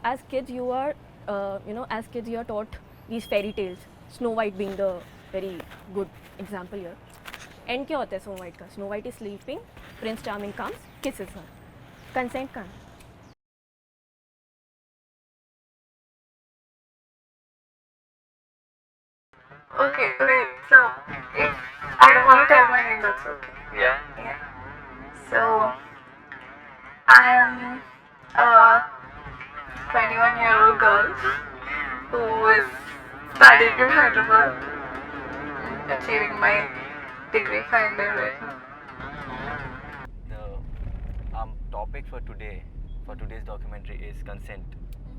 as kids you are, as kids you are taught these fairy tales. Snow White being the very good example here. End क्या होता है Snow White का? Snow White is sleeping, Prince Charming comes, kisses her. Consent कहाँ? Okay, wait. So, if I don't want to tell my name, that's okay. Yeah. Yeah. So, I am a 21-year-old girl who is studying in Hyderabad, achieving my degree finally right now. The topic for today's documentary is consent.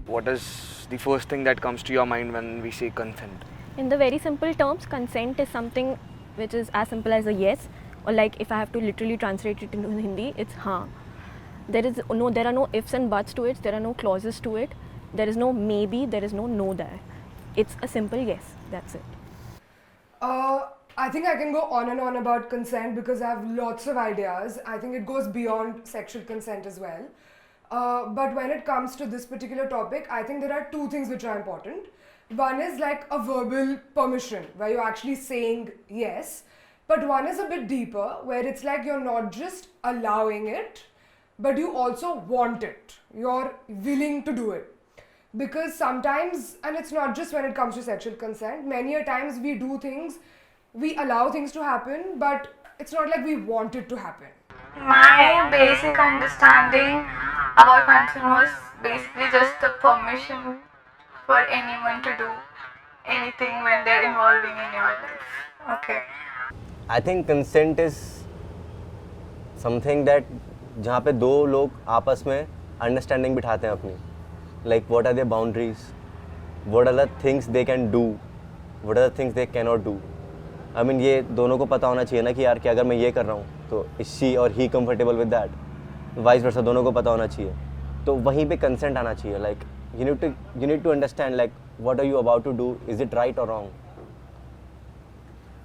What is the first thing that comes to your mind when we say consent? In the very simple terms, consent is something which is as simple as a yes, or like if I have to literally translate it into Hindi, it's हाँ. There are no ifs and buts to it. There are no clauses to it. There is no maybe. There is no no there. It's a simple yes. That's it. I think I can go on and on about consent because I have lots of ideas. I think it goes beyond sexual consent as well. But when it comes to this particular topic, I think there are two things which are important. One is like a verbal permission where you're actually saying yes, but one is a bit deeper where it's like you're not just allowing it, but you also want it. You're willing to do it. Because sometimes, and it's not just when it comes to sexual consent, many a times we do things, we allow things to happen, but it's not like we want it to happen. My basic understanding about consent was basically just the permission for anyone to do anything when they're involving in your life. Okay. I think consent is something that जहाँ पे दो लोग आपस में understanding बिठाते हैं अपनी, like what are their boundaries, what are the things they can do, what are the things they cannot do. I mean ये दोनों को पता होना चाहिए ना कि यार कि अगर मैं ये कर रहा हूँ तो is she or he comfortable with that, vice versa दोनों को पता होना चाहिए. तो वहीं पे consent आना चाहिए. Like you need to understand like what are you about to do, is it right or wrong.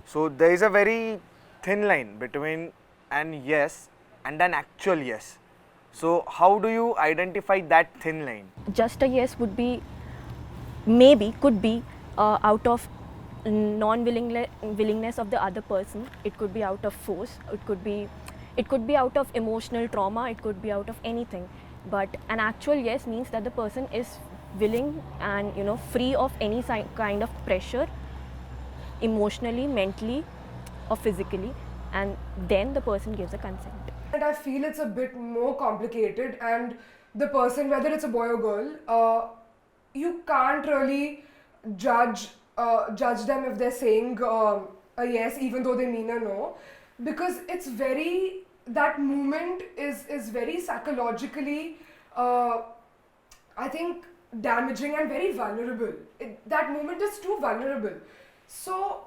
So there is a very thin line between an yes and an actual yes. So how do you identify that thin line? Just a yes would be, maybe, could be out of willingness of the other person. It could be out of force. It could be out of emotional trauma. It could be out of anything. But an actual yes means that the person is willing and free of any kind of pressure, emotionally, mentally, or physically, and then the person gives a consent. And I feel it's a bit more complicated, and the person, whether it's a boy or girl, you can't really judge them if they're saying a yes even though they mean a no, because it's very, that moment is very psychologically I think damaging and very vulnerable. That moment is too vulnerable. So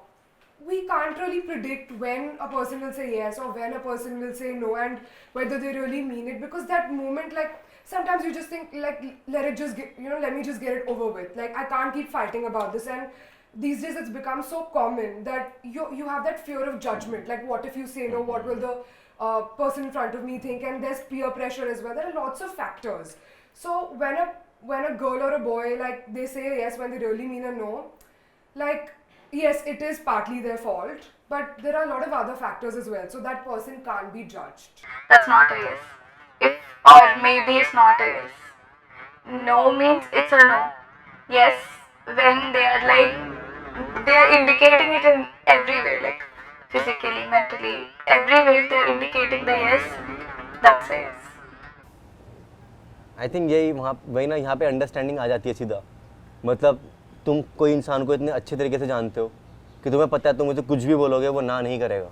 we can't really predict when a person will say yes or when a person will say no and whether they really mean it, because that moment, like sometimes you just think like let me just get it over with. Like I can't keep fighting about this, and these days it's become so common that you have that fear of judgment. Like what if you say no? What will the person in front of me think? And there's peer pressure as well. There are lots of factors. So when a girl or a boy, like they say a yes when they really mean a no, like yes, it is partly their fault, but there are a lot of other factors as well. So that person can't be judged. That's not a yes. If or maybe it's not a yes. No means it's a no. Yes, when they are indicating it in every way, like physically, mentally, every way they're indicating the yes, that's a yes. I think वही ना यहाँ पे understanding आ जाती है सीधा. मतलब तुम कोई इंसान को इतने अच्छे तरीके से जानते हो कि तुम्हें पता है तुम मुझे कुछ भी बोलोगे वो ना नहीं करेगा,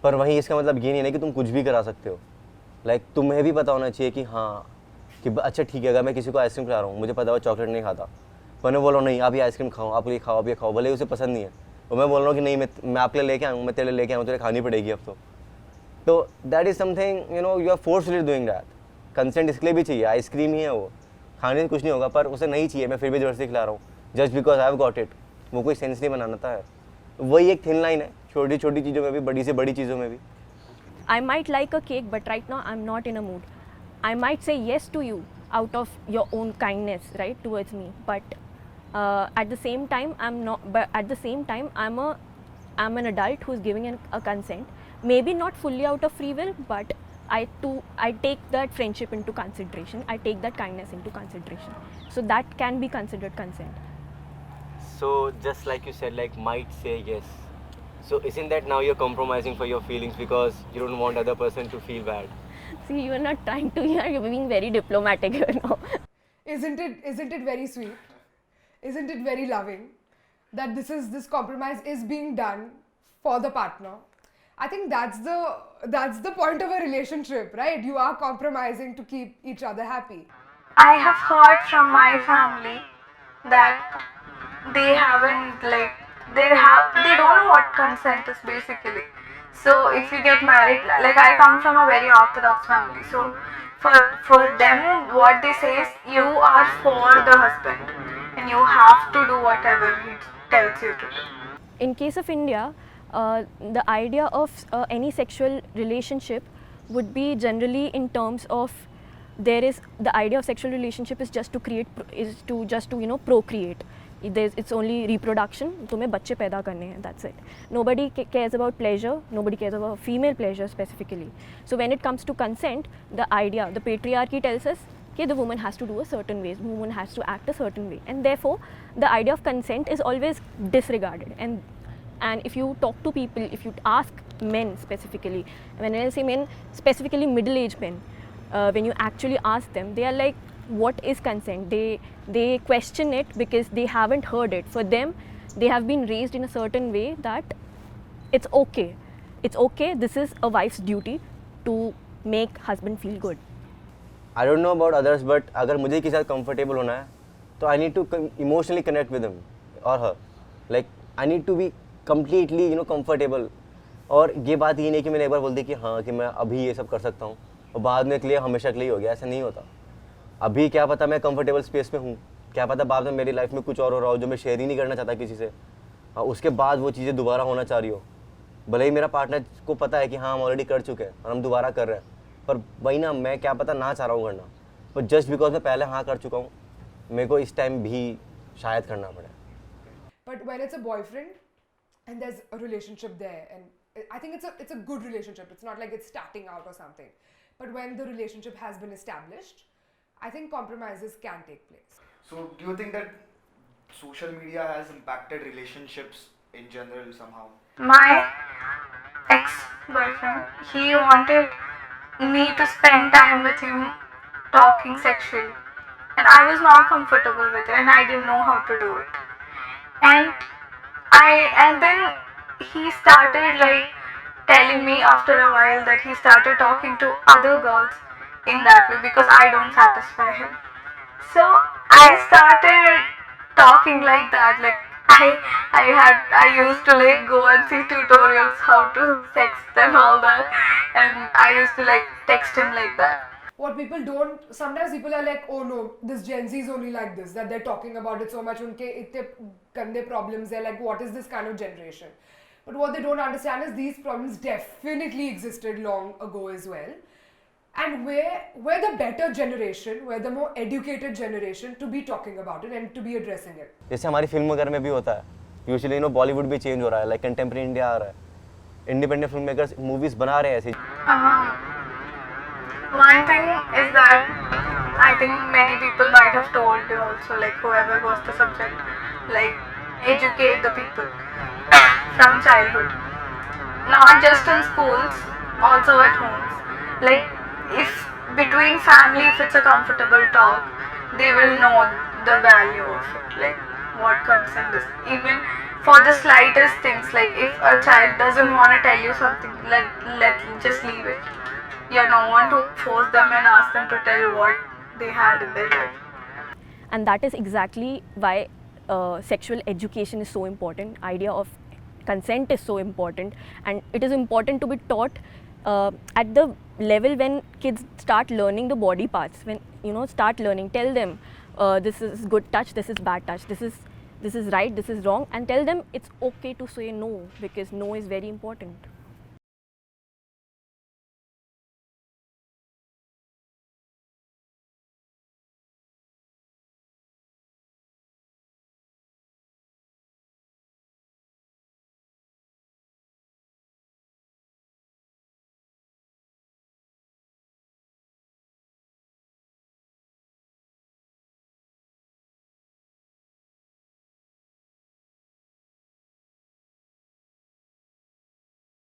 पर वहीं इसका मतलब ये नहीं है कि तुम कुछ भी करा सकते हो. लाइक तुम्हें भी पता होना चाहिए कि हाँ कि अच्छा ठीक है, अगर मैं किसी को आइसक्रीम खिला रहा हूँ, मुझे पता है वो चॉकलेट नहीं खाता, पर मैं बोल रहा हूँ नहीं आप ये आइसक्रीम खाओ, आप ये खाओ, आप ये खाओ, भले उसे पसंद नहीं है, और मैं बोल रहा हूँ कि नहीं मैं आपके लिए लेके आऊँ, मैं तेरे लिए लेके आऊँ, तुझे खानी पड़ेगी अब तो that is something you are forcefully doing that. Consent इसके लिए भी चाहिए, आइसक्रीम ही है वो, खाने से कुछ नहीं होगा, पर उसे नहीं चाहिए, मैं फिर भी ज़बरदस्ती खिला रहा हूँ just because I have got it. वो कोई सेंस नहीं बनाता है. वही एक थिन लाइन है, छोटी छोटी चीज़ों में भी, बड़ी से बड़ी चीज़ों में भी. I might like a cake, but right now I'm not in a mood. I might say yes to you out of your own kindness, right, towards me. But at the same time, I'm not. But at the same time, I'm an adult who's giving a consent. Maybe not fully out of free will, but I take that friendship into consideration. I take that kindness into consideration. So that can be considered consent. So just like you said, like might say yes. So isn't that now you're compromising for your feelings because you don't want other person to feel bad? See, you are not trying to. You're being very diplomatic here now. Isn't it very sweet? Isn't it very loving that this compromise is being done for the partner? I think that's the point of a relationship, right? You are compromising to keep each other happy. I have heard from my family that they haven't like they don't know what consent is basically. So if you get married, like I come from a very orthodox family, so for them what they say is you are for the husband and you have to do whatever he tells you to do. In case of India, the idea of any sexual relationship would be generally in terms of there is the idea of sexual relationship is just to create procreate. It's only reproduction. तुम्हें बच्चे पैदा करने हैं. That's it. Nobody cares about pleasure. Nobody cares about female pleasure specifically. So when it comes to consent, the patriarchy tells us that the woman has to do a certain way. The woman has to act a certain way, and therefore the idea of consent is always disregarded. And if you talk to people, if you ask men specifically, when I say men, specifically middle-aged men, when you actually ask them, they are like, what is consent? They question it because they haven't heard it. For them, they have been raised in a certain way that it's okay. It's okay. This is a wife's duty to make husband feel good. I don't know about others, but अगर मुझे किसी साथ comfortable होना है, तो I need to emotionally connect with him or her. Like I need to be completely comfortable. और ये बात ये नहीं कि मैंने एक बार बोल दी कि हाँ कि मैं अभी ये सब कर सकता हूँ और बाद में के लिए हमेशा के लिए हो गया. ऐसा नहीं होता. अभी क्या पता मैं कंफर्टेबल स्पेस में हूँ, क्या पता बाद में मेरी लाइफ में कुछ और हो रहा हो जो मैं शेयर ही नहीं करना चाहता किसी से. उसके बाद वो चीज़ें दोबारा होना चाह रही हो. भले ही मेरा पार्टनर को पता है कि हाँ हम ऑलरेडी कर चुके हैं और हम दोबारा कर रहे हैं, पर वही ना मैं क्या पता ना चाह रहा हूँ करना, पर जस्ट बिकॉज मैं पहले हाँ कर चुका हूँ मेरे को इस टाइम भी शायद करना पड़े. But when it's a boyfriend and there's a relationship there, and I think it's a good relationship. It's not like it's starting out or something. But when the relationship has been established, I think compromises can take place. So do you think that social media has impacted relationships in general somehow? My ex-boyfriend, he wanted me to spend time with him talking sexually, and I was not comfortable with it and I didn't know how to do it. And then he started like telling me after a while that he started talking to other girls in that way because I don't satisfy him. So I started talking like that. Like I used to like go and see tutorials how to sext and all that, and I used to like text him like that. What people don't, sometimes people are like, oh no, this Gen Z is only like this, that they're talking about it so much, unke itte gande problems, they're like, what is this kind of generation? But what they don't understand is these problems definitely existed long ago as well. And we're the better generation, we're the more educated generation to be talking about it and to be addressing it. जैसे हमारी film वगैरह में भी होता है, usually Bollywood भी change हो रहा है, लाइक कंटेम्प्रेरी इंडिया आ रहा है, इंडिपेंडेंट फिल्म मेकर्स मूवीज बना रहे हैं ऐसे. One thing is that I think many people might have told you also, like whoever was the subject, like educate the people from childhood, not just in schools, also at homes. Like if between family, if it's a comfortable talk, they will know the value of it, like what consent is. Even for the slightest things, like if a child doesn't want to tell you something, let just leave it. You're no one to force them and ask them to tell what they had in their life. And that is exactly why sexual education is so important. Idea of consent is so important, and it is important to be taught at the level when kids start learning the body parts. When start learning, tell them this is good touch, this is bad touch, this is right, this is wrong, and tell them it's okay to say no because no is very important.